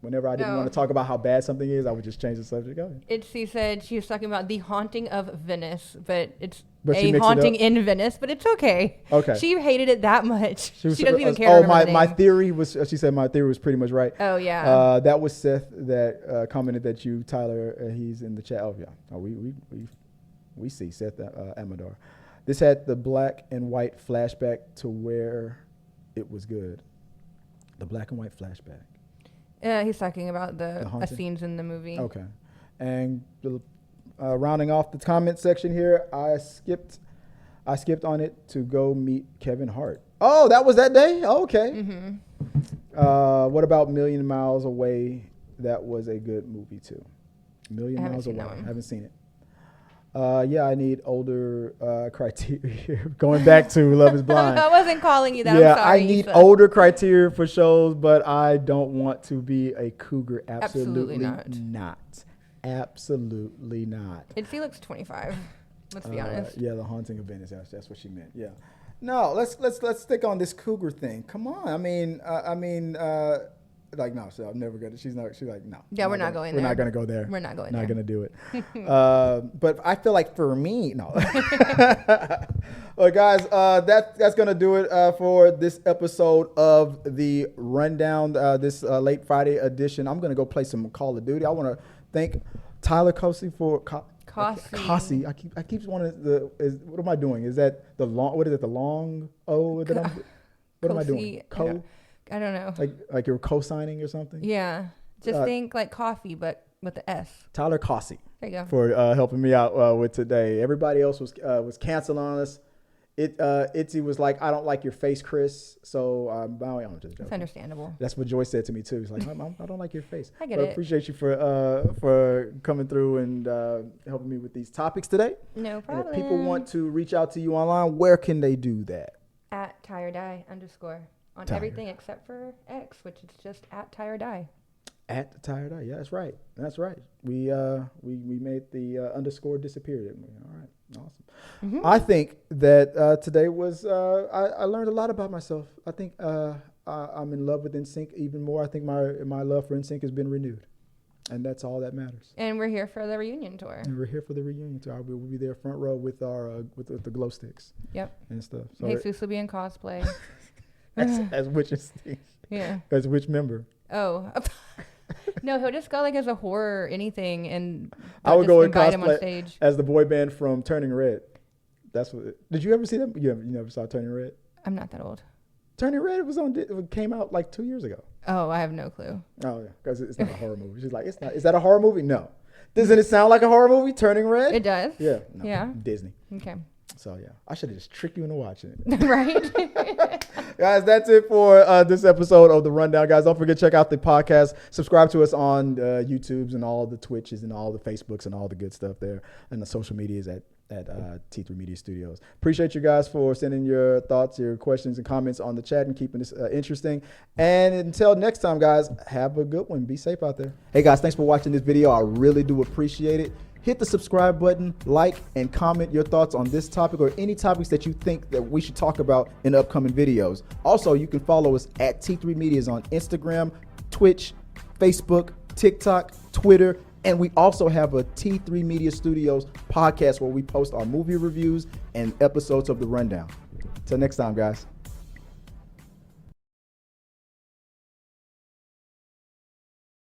Whenever I didn't want to talk about how bad something is, I would just change the subject. She said she was talking about The Haunting of Venice, but it's a haunting in Venice, but it's okay. Okay. She hated it that much. She doesn't even care. My theory was. She said my theory was pretty much right. Oh yeah. That was Seth that commented that you, Tyler. He's in the chat. Oh yeah. Oh, we see Seth Amador. This had the black and white flashback to where it was good. The black and white flashback. He's talking about the scenes in the movie. Okay. And rounding off the comment section here, I skipped on it to go meet Kevin Hart. Oh, that was that day? Oh, okay. Mm-hmm. What about Million Miles Away? That was a good movie too. Million Miles Away. I haven't seen it. I need older criteria. Going back to Love is Blind. I wasn't calling you that. Yeah, I'm sorry, I need older criteria for shows, but I don't want to be a cougar. Absolutely not. Absolutely not. He looks 25. Let's be honest. Yeah, The Haunting of Venice. That's what she meant. Yeah. No, let's stick on this cougar thing. Come on. No, so I'm never gonna. She's like, no. Yeah, we're not going there. We're not gonna go there. We're not going there. Not gonna do it. But I feel like for me, no. Well, guys, that's gonna do it for this episode of the Rundown. This late Friday edition. I'm gonna go play some Call of Duty. I want to thank Tyler Cossey for Cossey. I keep wanting what am I doing? Is that the long? What is it? The long O that I'm. What am I doing? I don't know. Like you're co-signing or something? Yeah. Just think like coffee, but with the S. Tyler Cossey. There you go. For helping me out with today. Everybody else was canceling on us. Itzy was like, I don't like your face, Chris. So I'm just joking. It's understandable. That's what Joyce said to me too. He's like, I don't like your face. I get it. Appreciate you for coming through and helping me with these topics today. No problem. And if people want to reach out to you online, where can they do that? At @tiredeye_ on everything except for X, which is just @tiredeye. @tiredeye. Yeah, that's right. We made the underscore disappear, didn't we? All right, awesome. Mm-hmm. I think that today was I learned a lot about myself. I think I'm in love with NSYNC even more. I think my love for NSYNC has been renewed, and that's all that matters. And we're here for the reunion tour. We'll be there front row with our with the glow sticks. Yep. And stuff. So Jesus will be in cosplay. as which is yeah. As which member? Oh. No, he'll just go like as a horror anything, and I would go in him on cosplay stage as the boy band from Turning Red. That's what. Did you ever see them? You never saw Turning Red? I'm not that old. Turning Red it came out like 2 years ago. Oh, I have no clue. Oh yeah, because it's not a horror movie. She's like, it's not. Is that a horror movie? No. Doesn't it sound like a horror movie? Turning Red? It does. Yeah. No, yeah. Disney. Okay. So yeah, I should have just tricked you into watching it. Right. Guys, that's it for this episode of The Rundown. Guys, don't forget to check out the podcast. Subscribe to us on YouTubes and all the Twitches and all the Facebooks and all the good stuff there. And the social medias at at T3 Media Studios. Appreciate you guys for sending your thoughts, your questions, and comments on the chat and keeping this interesting. And until next time, guys, have a good one. Be safe out there. Hey, guys, thanks for watching this video. I really do appreciate it. Hit the subscribe button, like, and comment your thoughts on this topic or any topics that you think that we should talk about in upcoming videos. Also, you can follow us at T3 Medias on Instagram, Twitch, Facebook, TikTok, Twitter, and we also have a T3 Media Studios podcast where we post our movie reviews and episodes of The Rundown. Till next time, guys.